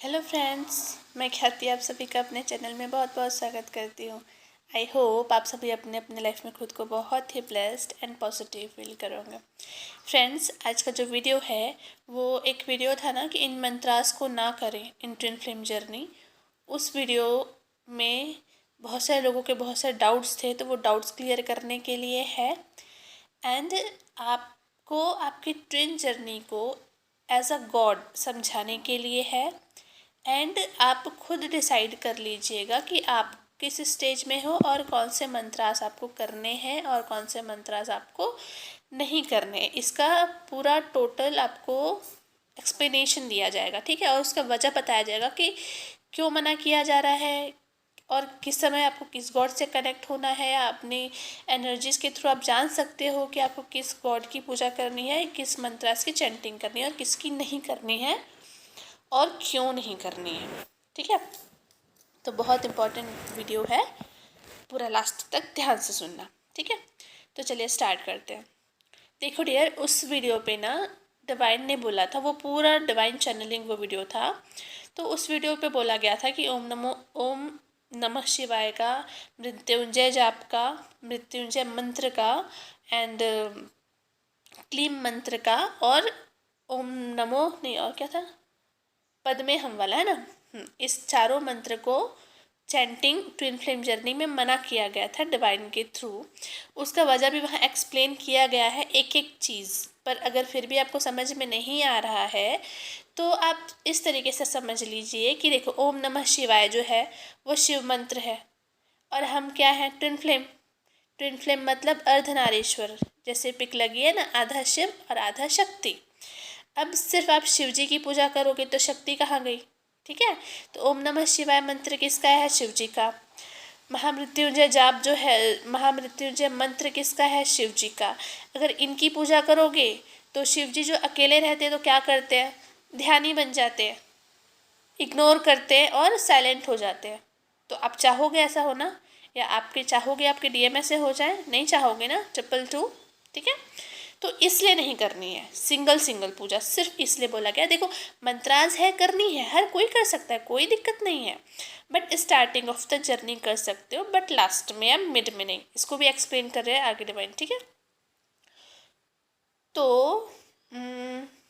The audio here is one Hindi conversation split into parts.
हेलो फ्रेंड्स, मैं ख्याति आप सभी का अपने चैनल में बहुत बहुत स्वागत करती हूँ। आई होप आप सभी अपने अपने लाइफ में खुद को बहुत ही ब्लेस्ड एंड पॉजिटिव फील करोगे। फ्रेंड्स, आज का जो वीडियो है वो एक वीडियो था ना कि इन मंत्रास को ना करें इन ट्विन फ्लेम जर्नी। उस वीडियो में बहुत सारे लोगों के बहुत सारे डाउट्स थे, तो वो डाउट्स क्लियर करने के लिए है एंड आपको आपकी ट्विन जर्नी को एज अ गॉड समझाने के लिए है। एंड आप खुद डिसाइड कर लीजिएगा कि आप किस स्टेज में हो और कौन से मंत्रास आपको करने हैं और कौन से मंत्रास आपको नहीं करने हैं। इसका पूरा टोटल आपको एक्सप्लेनेशन दिया जाएगा, ठीक है, और उसका वजह बताया जाएगा कि क्यों मना किया जा रहा है और किस समय आपको किस गॉड से कनेक्ट होना है। या अपनी एनर्जीज के थ्रू आप जान सकते हो कि आपको किस गॉड की पूजा करनी है, किस मंत्रास की चैंटिंग करनी है और किसकी नहीं करनी है और क्यों नहीं करनी है, ठीक है। तो बहुत इम्पोर्टेंट वीडियो है, पूरा लास्ट तक ध्यान से सुनना, ठीक है। तो चलिए स्टार्ट करते हैं। देखो डियर, उस वीडियो पे ना डिवाइन ने बोला था, वो पूरा डिवाइन चैनलिंग वो वीडियो था। तो उस वीडियो पे बोला गया था कि ओम नमः शिवाय का, मृत्युंजय जाप का, मृत्युंजय मंत्र का एंड क्लीम मंत्र का और ओम नमो नहीं और क्या था, पद्मे हम वाला है ना। इस चारों मंत्र को चैंटिंग ट्विन फ्लेम जर्नी में मना किया गया था डिवाइन के थ्रू। उसका वजह भी वहाँ एक्सप्लेन किया गया है एक एक चीज़। पर अगर फिर भी आपको समझ में नहीं आ रहा है तो आप इस तरीके से समझ लीजिए कि देखो, ओम नमः शिवाय जो है वो शिव मंत्र है और हम क्या हैं, ट्विन फ्लेम। ट्विन फ्लेम मतलब अर्धनारीश्वर, जैसे पिक लगी है ना, आधा शिव और आधा शक्ति। अब सिर्फ आप शिव जी की पूजा करोगे तो शक्ति कहाँ गई, ठीक है। तो ओम नमः शिवाय मंत्र किसका है, शिव जी का। महामृत्युंजय जाप जो है, महामृत्युंजय मंत्र किसका है, शिव जी का। अगर इनकी पूजा करोगे तो शिव जी जो अकेले रहते हैं तो क्या करते हैं, ध्यानी बन जाते हैं, इग्नोर करते हैं और साइलेंट हो जाते हैं। तो आप चाहोगे ऐसा होना, या आपके चाहोगे आपके डीएमए से हो जाए, नहीं चाहोगे ना, 222, ठीक है। तो इसलिए नहीं करनी है सिंगल सिंगल पूजा, सिर्फ इसलिए बोला गया। देखो, मंत्राज है, करनी है, हर कोई कर सकता है, कोई दिक्कत नहीं है। But starting of the journey कर सकते हो, बट लास्ट में या मिड में नहीं। इसको भी एक्सप्लेन कर रहे हैं आगे डिवाइन, ठीक है। तो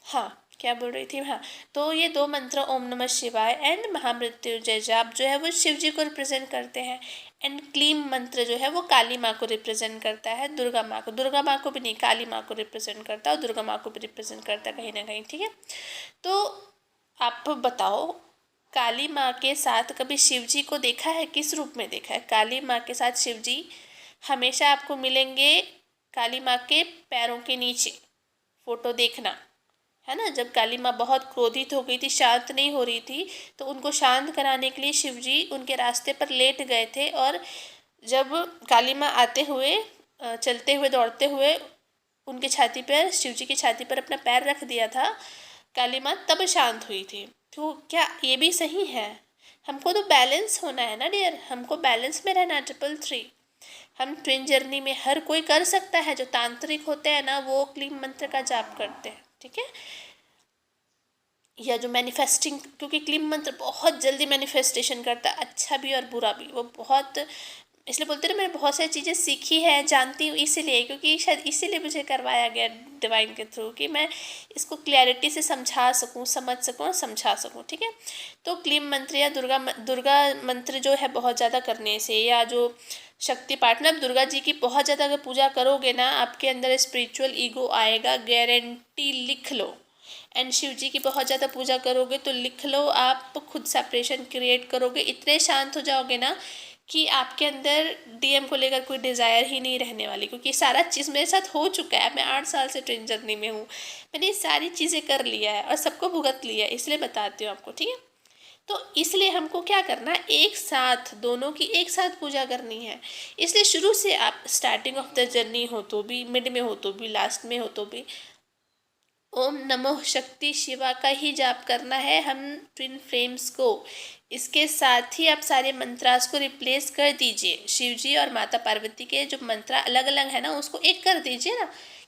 हाँ, क्या बोल रही थी, हाँ। तो ये दो मंत्र ओम नमः शिवाय एंड महामृत्युंजय जाप जो है वो शिव जी को रिप्रेजेंट करते हैं। एंड क्लीम मंत्र जो है वो काली माँ को रिप्रेजेंट करता है, दुर्गा माँ को, दुर्गा माँ को भी नहीं, काली माँ को रिप्रेजेंट करता है और दुर्गा माँ को भी रिप्रेजेंट करता है कहीं ना कहीं, ठीक है। तो आप बताओ, काली माँ के साथ कभी शिव जी को देखा है, किस रूप में देखा है। काली माँ के साथ शिव जी हमेशा आपको मिलेंगे काली माँ के पैरों के नीचे। फोटो देखना, है ना, जब काली माँ बहुत क्रोधित हो गई थी, शांत नहीं हो रही थी, तो उनको शांत कराने के लिए शिव जी उनके रास्ते पर लेट गए थे। और जब काली माँ आते हुए, चलते हुए, दौड़ते हुए उनके छाती पर, शिव जी की छाती पर अपना पैर रख दिया था काली माँ, तब शांत हुई थी। तो क्या ये भी सही है। हमको तो बैलेंस होना है ना डियर, हमको बैलेंस में रहना है, 333। हम ट्विन जर्नी में हर कोई कर सकता है, जो तांत्रिक होते हैं ना वो क्लीम मंत्र का जाप करते हैं, ठीक है। या जो मैनिफेस्टिंग, क्योंकि क्लीम मंत्र बहुत जल्दी मैनिफेस्टेशन करता है, अच्छा भी और बुरा भी। वो बहुत, इसलिए बोलते हैं ना, मैंने बहुत सारी चीज़ें सीखी है, जानती हूँ इसीलिए, क्योंकि शायद इसीलिए मुझे करवाया गया डिवाइन के थ्रू कि मैं इसको क्लैरिटी से समझा सकूँ, समझ सकूँ और समझा सकूँ, ठीक है। तो क्लीम मंत्र या दुर्गा मंत्र जो है बहुत ज़्यादा करने से, या जो शक्ति पाठ में, दुर्गा जी की बहुत ज़्यादा अगर पूजा करोगे ना, आपके अंदर स्पिरिचुअल ईगो आएगा, गारंटी, लिख लो। एंड शिव जी की बहुत ज़्यादा पूजा करोगे तो लिख लो, आप खुद सेपरेशन क्रिएट करोगे, इतने शांत हो जाओगे ना कि आपके अंदर डीएम को लेकर कोई डिज़ायर ही नहीं रहने वाली। क्योंकि सारा चीज़ मेरे साथ हो चुका है, मैं 8 साल से ट्विन जर्नी में हूँ, मैंने ये सारी चीज़ें कर लिया है और सबको भुगत लिया है, इसलिए बताती हूँ आपको, ठीक है। तो इसलिए हमको क्या करना है, एक साथ दोनों की एक साथ पूजा करनी है। इसलिए शुरू से आप स्टार्टिंग ऑफ द जर्नी हो तो भी, मिड में हो तो भी, लास्ट में हो तो भी, ओम नमो शक्ति शिवा का ही जाप करना है हम ट्विन फ्लेम्स को। इसके साथ ही आप सारे मंत्रास को रिप्लेस कर दीजिए। शिव जी और माता पार्वती के जो मंत्रा अलग अलग है ना, उसको एक कर दीजिए ना,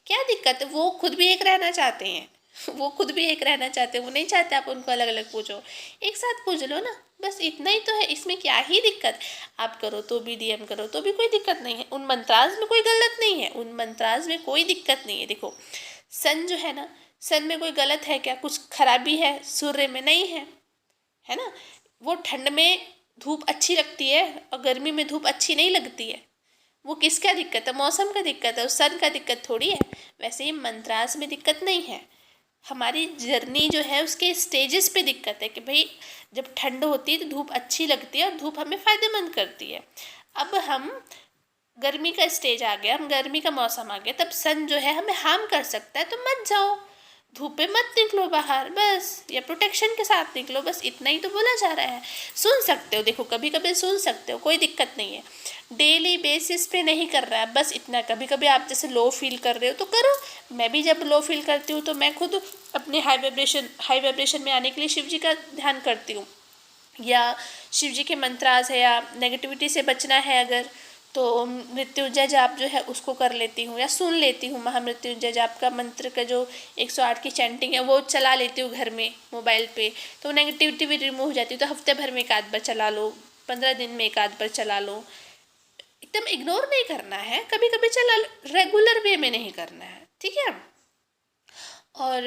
क्या दिक्कत है, वो खुद भी एक रहना चाहते हैं। वो खुद भी एक रहना चाहते हैं, वो नहीं चाहते आप उनको अलग अलग पूजो, एक साथ पूज लो ना, बस इतना ही तो है। इसमें क्या ही दिक्कत, आप करो तो भी, डीएम करो तो भी कोई दिक्कत नहीं है, उन मंत्राज में कोई गलत नहीं है, उन मंत्राज में कोई दिक्कत नहीं है। देखो सन जो है ना, सन में कोई गलत है क्या, कुछ खराबी है सूर्य में, नहीं है, है ना। वो ठंड में धूप अच्छी लगती है और गर्मी में धूप अच्छी नहीं लगती है, वो किसका दिक्कत है, मौसम का दिक्कत है, उस सन का दिक्कत थोड़ी है। वैसे ही मंत्रास में दिक्कत नहीं है, हमारी जर्नी जो है उसके स्टेजेस पे दिक्कत है कि भाई जब ठंड होती है तो धूप अच्छी लगती है और धूप हमें फ़ायदेमंद करती है। अब हम गर्मी का स्टेज आ गया, हम गर्मी का मौसम आ गया, तब सन जो है हमें हार्म कर सकता है, तो मत जाओ, धूप पे मत निकलो बाहर बस, या प्रोटेक्शन के साथ निकलो, बस इतना ही तो बोला जा रहा है। सुन सकते हो, देखो कभी कभी सुन सकते हो, कोई दिक्कत नहीं है, डेली बेसिस पे नहीं कर रहा है, बस इतना। कभी कभी आप जैसे लो फील कर रहे हो तो करो, मैं भी जब लो फील करती हूँ तो मैं खुद अपने हाई वाइब्रेशन में आने के लिए शिव जी का ध्यान करती हूँ, या शिव जी के मंत्रास है, या नेगेटिविटी से बचना है अगर, तो मृत्युंजय जाप जो है उसको कर लेती हूँ, या सुन लेती हूँ महामृत्युंजय जाप का मंत्र का जो 108 की चैंटिंग है वो चला लेती हूँ घर में मोबाइल पे, तो नेगेटिविटी भी रिमूव हो जाती है। तो हफ्ते भर में एक आध बार चला लो, 15 दिन में एक आध बार चला लो, एकदम इग्नोर नहीं करना है, कभी कभी चला लो, रेगुलर वे में नहीं करना है, ठीक है। और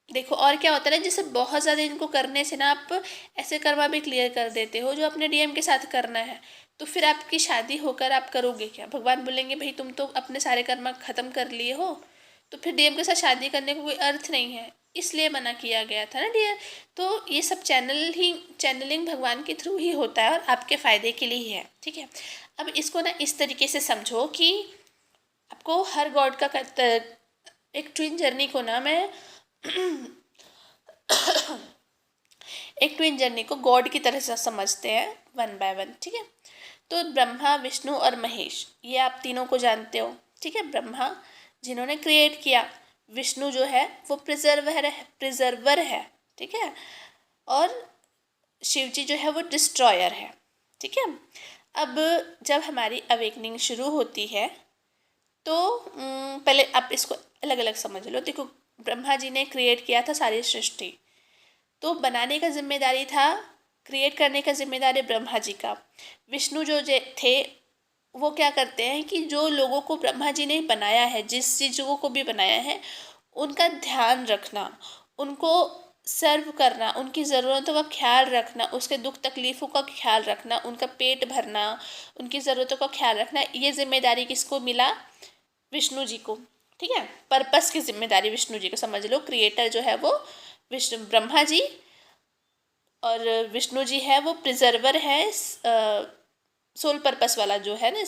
देखो और क्या होता है ना, जैसे बहुत ज़्यादा इनको करने से ना आप ऐसे कर्मा भी क्लियर कर देते हो जो अपने डीएम के साथ करना है, तो फिर आपकी शादी होकर आप करोगे क्या, भगवान बोलेंगे भाई तुम तो अपने सारे कर्मा ख़त्म कर लिए हो, तो फिर डीएम के साथ शादी करने का कोई अर्थ नहीं है, इसलिए मना किया गया था ना डियर। तो ये सब चैनलिंग भगवान के थ्रू ही होता है और आपके फ़ायदे के लिए ही है, ठीक है। अब इसको ना इस तरीके से समझो कि आपको हर गॉड का एक ट्विन जर्नी को ना मैं एक ट्विन जर्नी को गॉड की तरह से समझते हैं, वन बाय वन, ठीक है। तो ब्रह्मा विष्णु और महेश, ये आप तीनों को जानते हो, ठीक है। ब्रह्मा जिन्होंने क्रिएट किया, विष्णु जो है वो प्रिजर्वर है, ठीक है, और शिव जी जो है वो डिस्ट्रॉयर है, ठीक है। अब जब हमारी अवेकनिंग शुरू होती है तो पहले आप इसको अलग अलग समझ लो। देखो ब्रह्मा जी ने क्रिएट किया था सारी सृष्टि, तो बनाने का जिम्मेदारी था, क्रिएट करने का जिम्मेदारी ब्रह्मा जी का। विष्णु जो थे वो क्या करते हैं कि जो लोगों को ब्रह्मा जी ने बनाया है, जिस चीज़ों को भी बनाया है उनका ध्यान रखना, उनको सर्व करना, उनकी ज़रूरतों का ख्याल रखना, उसके दुख तकलीफ़ों का ख्याल रखना, उनका पेट भरना, उनकी ज़रूरतों का ख्याल रखना, ये जिम्मेदारी किसको मिला, विष्णु जी को, ठीक है। पर्पस की जिम्मेदारी विष्णु जी को समझ लो, क्रिएटर जो है वो विष्णु ब्रह्मा जी, और विष्णु जी है वो प्रिजर्वर है, सोल पर्पस वाला जो है ना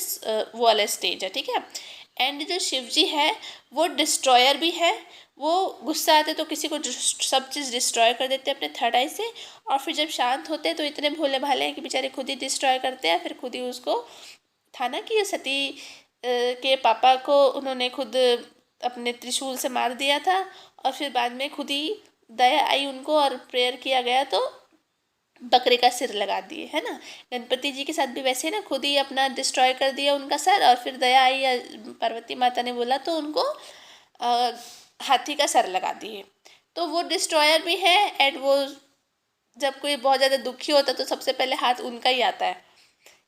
वो वाला स्टेज है, ठीक है। एंड जो शिव जी है वो डिस्ट्रॉयर भी है, वो गुस्सा आते तो किसी को सब चीज़ डिस्ट्रॉय कर देते हैं अपने थर्ड आई से, और फिर जब शांत होते हैं तो इतने भोले भाले हैं कि बेचारे खुद ही डिस्ट्रॉय करते हैं, फिर खुद ही उसको था ना कि सती के पापा को उन्होंने खुद अपने त्रिशूल से मार दिया था, और फिर बाद में खुद ही दया आई उनको और प्रेयर किया गया तो बकरे का सिर लगा दिए, है ना। गणपति जी के साथ भी वैसे ना खुद ही अपना डिस्ट्रॉय कर दिया उनका सर, और फिर दया आई या पार्वती माता ने बोला तो उनको हाथी का सर लगा दिए। तो वो डिस्ट्रॉयर भी है, एंड वो जब कोई बहुत ज़्यादा दुखी होता है तो सबसे पहले हाथ उनका ही आता है,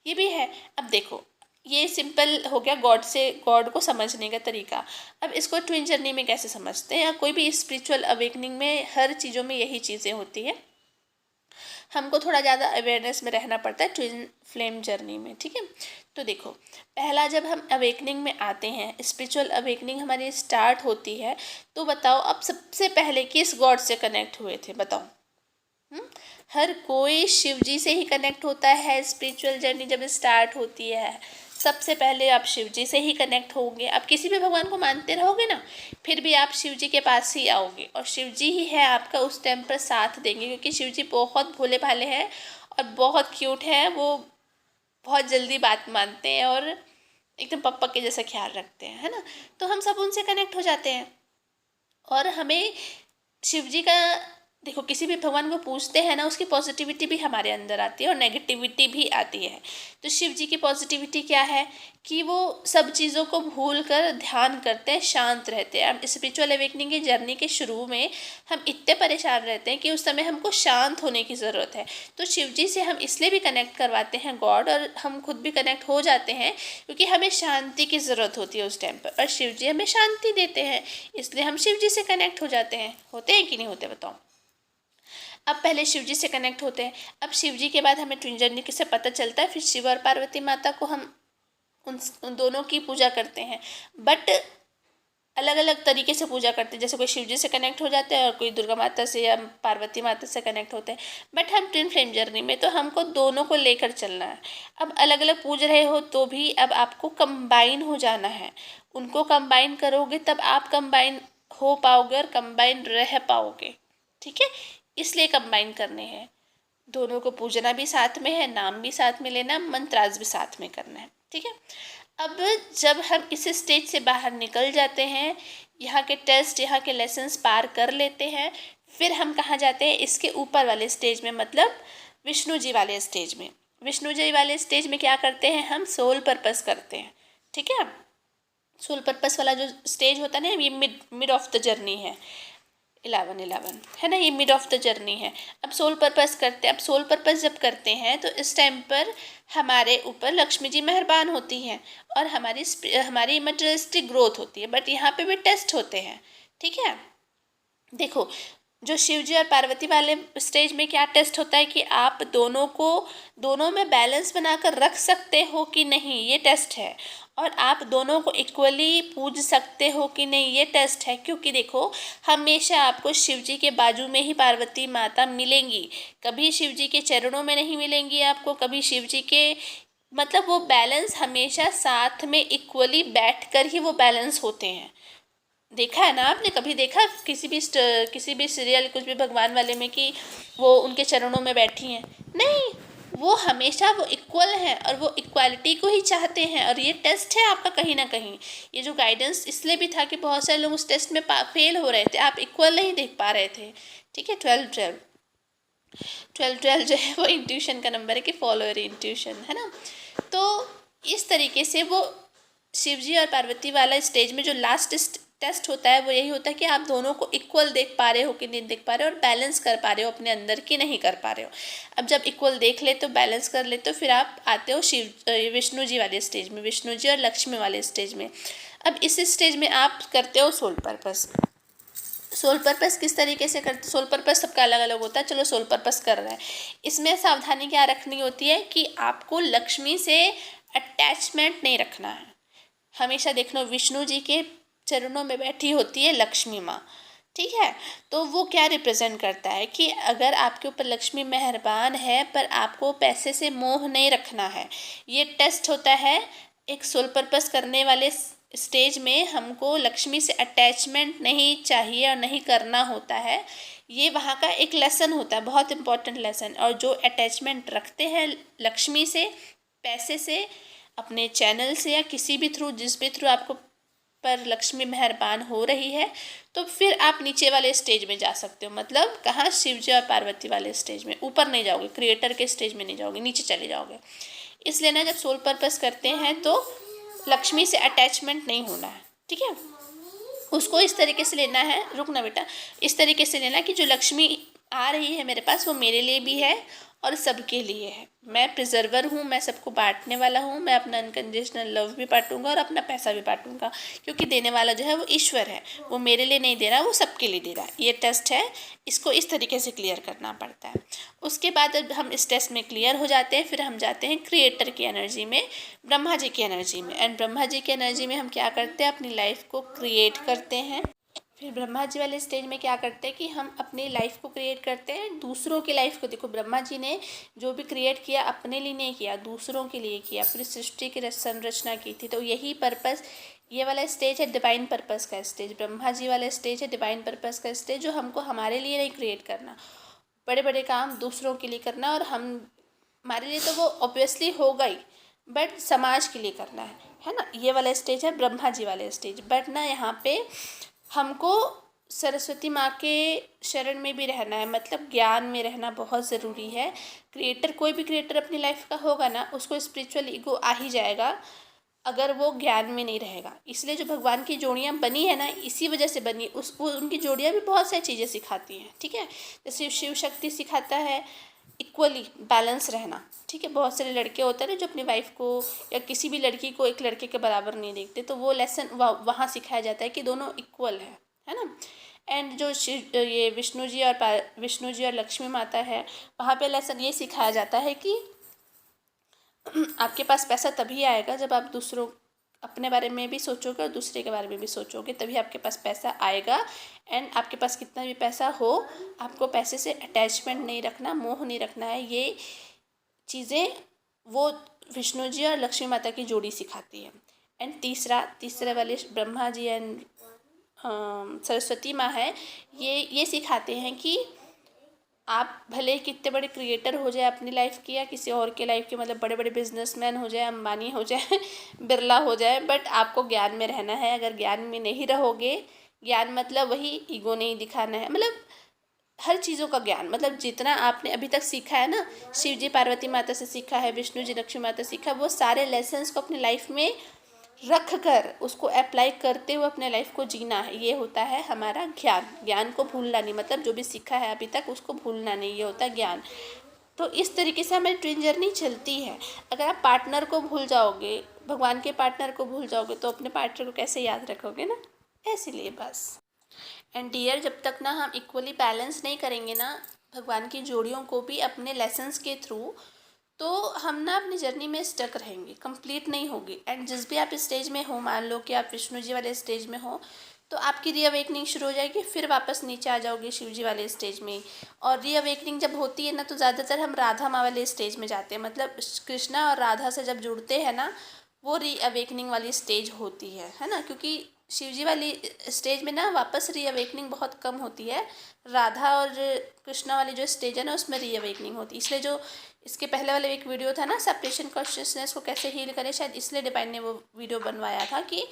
ये भी है। अब देखो ये सिंपल हो गया गॉड को समझने का तरीका। अब इसको ट्विन जर्नी में कैसे समझते हैं, या कोई भी स्पिरिचुअल अवेकनिंग में हर चीज़ों में यही चीज़ें होती हैं, हमको थोड़ा ज़्यादा अवेयरनेस में रहना पड़ता है ट्विन फ्लेम जर्नी में, ठीक है। तो देखो पहला जब हम अवेकनिंग में आते हैं, स्पिरिचुअल अवेकनिंग हमारी स्टार्ट होती है, तो बताओ अब सबसे पहले किस गॉड से कनेक्ट हुए थे, बताओ। हर कोई शिव जी से ही कनेक्ट होता है, स्पिरिचुअल जर्नी जब स्टार्ट होती है सबसे पहले आप शिव जी से ही कनेक्ट होंगे। आप किसी भी भगवान को मानते रहोगे ना, फिर भी आप शिव जी के पास ही आओगे, और शिव जी ही है आपका उस टाइम पर साथ देंगे, क्योंकि शिव जी बहुत भोले भाले हैं और बहुत क्यूट है, वो बहुत जल्दी बात मानते हैं और एकदम पप्पा के जैसा ख्याल रखते हैं, है ना। तो हम सब उनसे कनेक्ट हो जाते हैं, और हमें शिव जी का देखो किसी भी भगवान को पूजते हैं ना, उसकी पॉजिटिविटी भी हमारे अंदर आती है और नेगेटिविटी भी आती है। तो शिव जी की पॉजिटिविटी क्या है कि वो सब चीज़ों को भूल कर ध्यान करते हैं, शांत रहते हैं। अब स्पिरिचुअल अवेकनिंग की जर्नी के शुरू में हम इतने परेशान रहते हैं कि उस समय हमको शांत होने की ज़रूरत है। तो शिव जी से हम इसलिए भी कनेक्ट करवाते हैं गॉड, और हम खुद भी कनेक्ट हो जाते हैं क्योंकि हमें शांति की ज़रूरत होती है उस टाइम पर, और शिव जी हमें शांति देते हैं, इसलिए हम शिव जी से कनेक्ट हो जाते हैं। होते हैं कि नहीं होते बताओ। अब पहले शिव जी से कनेक्ट होते हैं। अब शिव जी के बाद हमें ट्विन जर्नी से पता चलता है, फिर शिव और पार्वती माता को हम उन दोनों की पूजा करते हैं, बट अलग अलग तरीके से पूजा करते हैं। जैसे कोई शिव जी से कनेक्ट हो जाते हैं और कोई दुर्गा माता से या पार्वती माता से कनेक्ट होते हैं। बट हम ट्विन फ्लेम जर्नी में तो हमको दोनों को लेकर चलना है। अब अलग अलग पूज रहे हो तो भी अब आपको कंबाइन हो जाना है, उनको कंबाइन करोगे तब आप कंबाइन हो पाओगे और कंबाइन रह पाओगे। ठीक है, इसलिए कंबाइन करने हैं। दोनों को पूजना भी साथ में है, नाम भी साथ में लेना, मंत्राज भी साथ में करना है। ठीक है, अब जब हम इस स्टेज से बाहर निकल जाते हैं, यहाँ के टेस्ट, यहाँ के लेसन्स पार कर लेते हैं, फिर हम कहाँ जाते हैं, इसके ऊपर वाले स्टेज में, मतलब विष्णु जी वाले स्टेज में। विष्णु जी वाले स्टेज में क्या करते हैं, हम सोल पर्पस करते हैं। ठीक है, सोल पर्पस वाला जो स्टेज होता है ना, ये मिड ऑफ द जर्नी है। 11 है ना, ये मिड ऑफ द जर्नी है। अब सोल पर्पस करते हैं। अब सोल पर्पस जब करते हैं तो इस टाइम पर हमारे ऊपर लक्ष्मी जी मेहरबान होती हैं और हमारी मटेरियलिस्टिक ग्रोथ होती है, बट यहाँ पे भी टेस्ट होते हैं। ठीक है, देखो जो शिव जी और पार्वती वाले स्टेज में क्या टेस्ट होता है कि आप दोनों में बैलेंस बनाकर रख सकते हो कि नहीं, ये टेस्ट है। और आप दोनों को इक्वली पूज सकते हो कि नहीं, ये टेस्ट है। क्योंकि देखो हमेशा आपको शिव जी के बाजू में ही पार्वती माता मिलेंगी, कभी शिव जी के चरणों में नहीं मिलेंगी आपको, कभी शिव जी के, मतलब वो बैलेंस हमेशा साथ में इक्वली बैठकर ही वो बैलेंस होते हैं। देखा है ना आपने, कभी देखा किसी भी सीरियल, कुछ भी भगवान वाले में कि वो उनके चरणों में बैठी हैं? नहीं, वो हमेशा वो इक्वल हैं और वो इक्वालिटी को ही चाहते हैं। और ये टेस्ट है आपका कहीं ना कहीं। ये जो गाइडेंस इसलिए भी था कि बहुत सारे लोग उस टेस्ट में फेल हो रहे थे, आप इक्वल नहीं देख पा रहे थे। ठीक है, 12 जो है वो इंट्यूशन का नंबर है कि फॉलोअर इंट्यूशन, है ना। तो इस तरीके से वो शिव जी और पार्वती वाला स्टेज में जो लास्ट टेस्ट होता है वो यही होता है कि आप दोनों को इक्वल देख पा रहे हो कि नहीं देख पा रहे हो, और बैलेंस कर पा रहे हो अपने अंदर कि नहीं कर पा रहे हो। अब जब इक्वल देख ले तो बैलेंस कर ले तो फिर आप आते हो विष्णु जी वाले स्टेज में, विष्णु जी और लक्ष्मी वाले स्टेज में। अब इस स्टेज में आप करते हो सोल पर्पस। सोल पर्पस किस तरीके से करते, सोल पर्पस सबका अलग अलग होता है। चलो सोल पर्पस कर रहे हैं, इसमें सावधानी क्या रखनी होती है कि आपको लक्ष्मी से अटैचमेंट नहीं रखना है। हमेशा देखना विष्णु जी के चरणों में बैठी होती है लक्ष्मी माँ। ठीक है, तो वो क्या रिप्रेजेंट करता है कि अगर आपके ऊपर लक्ष्मी मेहरबान है पर आपको पैसे से मोह नहीं रखना है। ये टेस्ट होता है एक सोल पर्पस करने वाले स्टेज में, हमको लक्ष्मी से अटैचमेंट नहीं चाहिए और नहीं करना होता है। ये वहाँ का एक लेसन होता है, बहुत इम्पोर्टेंट लेसन। और जो अटैचमेंट रखते हैं लक्ष्मी से, पैसे से, अपने चैनल से या किसी भी थ्रू, जिस भी थ्रू आपको पर लक्ष्मी मेहरबान हो रही है, तो फिर आप नीचे वाले स्टेज में जा सकते हो। मतलब कहाँ, शिव जी और पार्वती वाले स्टेज में। ऊपर नहीं जाओगे, क्रिएटर के स्टेज में नहीं जाओगे, नीचे चले जाओगे। इसलिए ना जब सोल पर्पस करते हैं तो लक्ष्मी से अटैचमेंट नहीं होना है। ठीक है, उसको इस तरीके से लेना है, रुकना बेटा, इस तरीके से लेना कि जो लक्ष्मी आ रही है मेरे पास वो मेरे लिए भी है और सबके लिए है। मैं प्रिजर्वर हूँ, मैं सबको बांटने वाला हूँ, मैं अपना अनकंडीशनल लव भी बांटूंगा और अपना पैसा भी बांटूंगा, क्योंकि देने वाला जो है वो ईश्वर है, वो मेरे लिए नहीं दे रहा, वो सबके लिए दे रहा है। ये टेस्ट है, इसको इस तरीके से क्लियर करना पड़ता है। उसके बाद जब हम इस टेस्ट में क्लियर हो जाते हैं, फिर हम जाते हैं क्रिएटर की एनर्जी में, ब्रह्मा जी की एनर्जी में। एंड ब्रह्मा जी की एनर्जी में हम क्या करते हैं, अपनी लाइफ को क्रिएट करते हैं। फिर ब्रह्मा जी वाले स्टेज में क्या करते हैं कि हम अपनी लाइफ को क्रिएट करते हैं, दूसरों की लाइफ को। देखो ब्रह्मा जी ने जो भी क्रिएट किया अपने लिए नहीं किया, दूसरों के लिए किया, पूरी सृष्टि की संरचना की थी। तो यही पर्पस, ये वाला स्टेज है डिवाइन पर्पस का स्टेज। ब्रह्मा जी वाला स्टेज है डिवाइन पर्पस का स्टेज, जो हमको हमारे लिए नहीं क्रिएट करना, बड़े बड़े काम दूसरों के लिए करना। और हमारे लिए तो वो ऑब्वियसली होगा ही, बट समाज के लिए करना है ना। ये वाला स्टेज है ब्रह्मा जी वाले स्टेज। बट ना यहाँ पे हमको सरस्वती माँ के शरण में भी रहना है, मतलब ज्ञान में रहना बहुत ज़रूरी है। क्रिएटर, कोई भी क्रिएटर अपनी लाइफ का होगा ना, उसको स्पिरिचुअल ईगो आ ही जाएगा अगर वो ज्ञान में नहीं रहेगा। इसलिए जो भगवान की जोड़ियाँ बनी है ना, इसी वजह से बनी। उनकी जोड़ियाँ भी बहुत सारी चीज़ें सिखाती हैं, ठीक है। जैसे शिव शक्ति सिखाता है इक्वली बैलेंस रहना, ठीक है। बहुत सारे लड़के होते हैं ना जो अपनी वाइफ को या किसी भी लड़की को एक लड़के के बराबर नहीं देखते, तो वो लेसन वहाँ सिखाया जाता है कि दोनों इक्वल है ना। एंड जो ये विष्णु जी और लक्ष्मी माता है, वहाँ पे लेसन ये सिखाया जाता है कि आपके पास पैसा तभी आएगा जब आप दूसरों अपने बारे में भी सोचोगे और दूसरे के बारे में भी सोचोगे, तभी आपके पास पैसा आएगा। एंड आपके पास कितना भी पैसा हो, आपको पैसे से अटैचमेंट नहीं रखना, मोह नहीं रखना है। ये चीज़ें वो विष्णु जी और लक्ष्मी माता की जोड़ी सिखाती है। एंड तीसरे वाले ब्रह्मा जी एंड सरस्वती माँ है, ये सिखाते हैं कि आप भले ही कितने बड़े क्रिएटर हो जाए अपनी लाइफ की या किसी और के लाइफ के, मतलब बड़े बड़े बिजनेसमैन हो जाए, अंबानी हो जाए बिरला हो जाए, बट आपको ज्ञान में रहना है। अगर ज्ञान में नहीं रहोगे, ज्ञान मतलब वही ईगो नहीं दिखाना है, मतलब हर चीज़ों का ज्ञान, मतलब जितना आपने अभी तक सीखा है ना, शिव जी पार्वती माता से सीखा है, विष्णु जी लक्ष्मी माता से सीखा, वो सारे लेसन्स को अपनी लाइफ में रख कर उसको अप्लाई करते हुए अपने लाइफ को जीना है। ये होता है हमारा ज्ञान। ज्ञान को भूलना नहीं, मतलब जो भी सीखा है अभी तक उसको भूलना नहीं, ये होता है ज्ञान। तो इस तरीके से हमारी ट्विन जर्नी चलती है। अगर आप पार्टनर को भूल जाओगे, भगवान के पार्टनर को भूल जाओगे, तो अपने पार्टनर को कैसे याद रखोगे ना, इसीलिए बस। एंड डियर, जब तक ना हम इक्वली बैलेंस नहीं करेंगे ना भगवान की जोड़ियों को भी अपने लेसन्स के थ्रू, तो हम ना अपनी जर्नी में स्टक रहेंगे, कंप्लीट नहीं होगी। एंड जिस भी आप स्टेज में हो, मान लो कि आप विष्णु जी वाले स्टेज में हो, तो आपकी रीअवेकनिंग शुरू हो जाएगी, फिर वापस नीचे आ जाओगे शिव जी वाले स्टेज में। और रीअवेकनिंग जब होती है ना, तो ज़्यादातर हम राधा माँ वाले स्टेज में जाते हैं, मतलब कृष्णा और राधा से जब जुड़ते हैं ना, वो रीअवेकनिंग वाली स्टेज होती है ना। क्योंकि शिव जी वाली स्टेज में ना वापस रीअवेकनिंग बहुत कम होती है। राधा और कृष्णा वाली जो स्टेज है ना, उसमें रीअवेकनिंग होती है। इसलिए जो इसके पहले वाले एक वीडियो था ना, सेपरेशन कॉन्शियसनेस को कैसे हील करें, शायद इसलिए डिवाइन ने वो वीडियो बनवाया था कि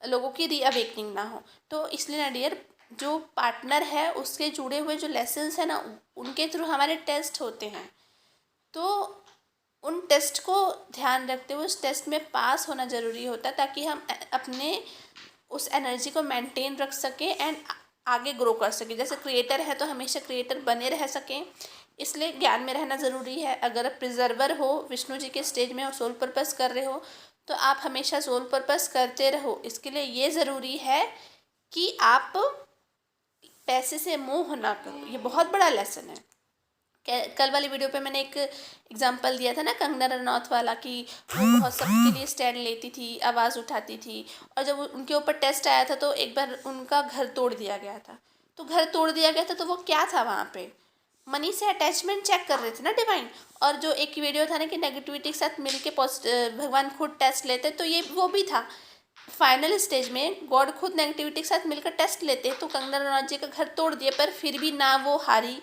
लोगों की रीअवेकनिंग ना हो। तो इसलिए ना डियर, जो पार्टनर है उसके जुड़े हुए जो लेसन्स है ना, उनके थ्रू हमारे टेस्ट होते हैं। तो उन टेस्ट को ध्यान रखते हुए उस टेस्ट में पास होना ज़रूरी होता है, ताकि हम अपने उस एनर्जी को मेंटेन रख सकें एंड आगे ग्रो कर सकें। जैसे क्रिएटर है तो हमेशा क्रिएटर बने रह सकें, इसलिए ज्ञान में रहना ज़रूरी है। अगर प्रिजर्वर हो, विष्णु जी के स्टेज में हो, सोल पर्पस कर रहे हो, तो आप हमेशा सोल पर्पस करते रहो। इसके लिए ये ज़रूरी है कि आप पैसे से मोह ना करो। ये बहुत बड़ा लेसन है। कल वाली वीडियो पे मैंने एक एग्जांपल दिया था ना, कंगना रनौत वाला, कि वो बहुत सबके लिए स्टैंड लेती थी, आवाज़ उठाती थी, और जब उनके ऊपर टेस्ट आया था तो एक बार उनका घर तोड़ दिया गया था। तो घर तोड़ दिया गया था तो वो क्या था, वहाँ पे मनी से अटैचमेंट चेक कर रहे थे ना डिवाइन। और जो एक वीडियो था ना कि नेगेटिविटी के साथ मिलके भगवान खुद टेस्ट लेते, तो ये वो भी था। फाइनल स्टेज में गॉड खुद नेगेटिविटी के साथ मिलकर टेस्ट लेते, तो कंगना रनौत जी का घर तोड़ दिया, पर फिर भी ना वो हारी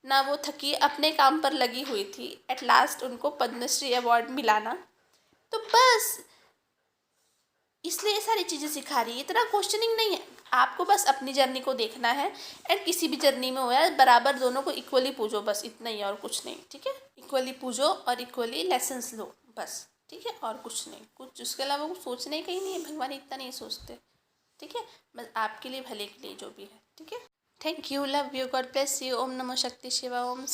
ना वो थकी, अपने काम पर लगी हुई थी। एट लास्ट उनको पद्मश्री अवार्ड मिलाना। तो बस इसलिए ये सारी चीज़ें सिखा रही है, इतना क्वेश्चनिंग नहीं है। आपको बस अपनी जर्नी को देखना है, एंड किसी भी जर्नी में हो यार, बराबर दोनों को इक्वली पूजो, बस इतना ही, और कुछ नहीं, ठीक है। इक्वली पूजो और इक्वली लेसन्स लो, बस, ठीक है। और कुछ नहीं, कुछ उसके अलावा कुछ सोचने का ही नहीं है। भगवान इतना नहीं सोचते, ठीक है। बस आपके लिए, भले के लिए जो भी है, ठीक है। Thank you, love you, God bless you. ओम नमो शक्ति शिवा ओम।